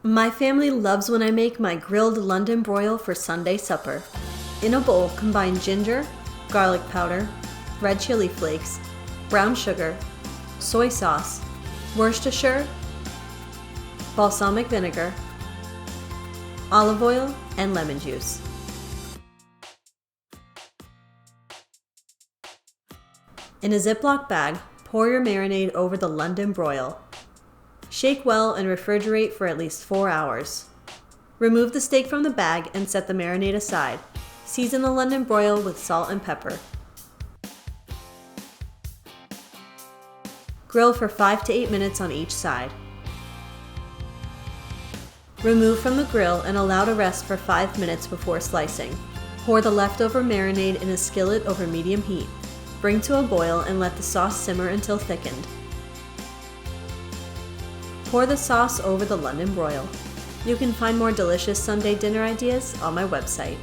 My family loves when I make my grilled London broil for Sunday supper. In a bowl, combine ginger, garlic powder, red chili flakes, brown sugar, soy sauce, Worcestershire, balsamic vinegar, olive oil, and lemon juice. In a Ziploc bag, pour your marinade over the London broil. Shake well and refrigerate for at least 4 hours. Remove the steak from the bag and set the marinade aside. Season the London broil with salt and pepper. Grill for 5 to 8 minutes on each side. Remove from the grill and allow to rest for 5 minutes before slicing. Pour the leftover marinade in a skillet over medium heat. Bring to a boil and let the sauce simmer until thickened. Pour the sauce over the London broil. You can find more delicious Sunday dinner ideas on my website.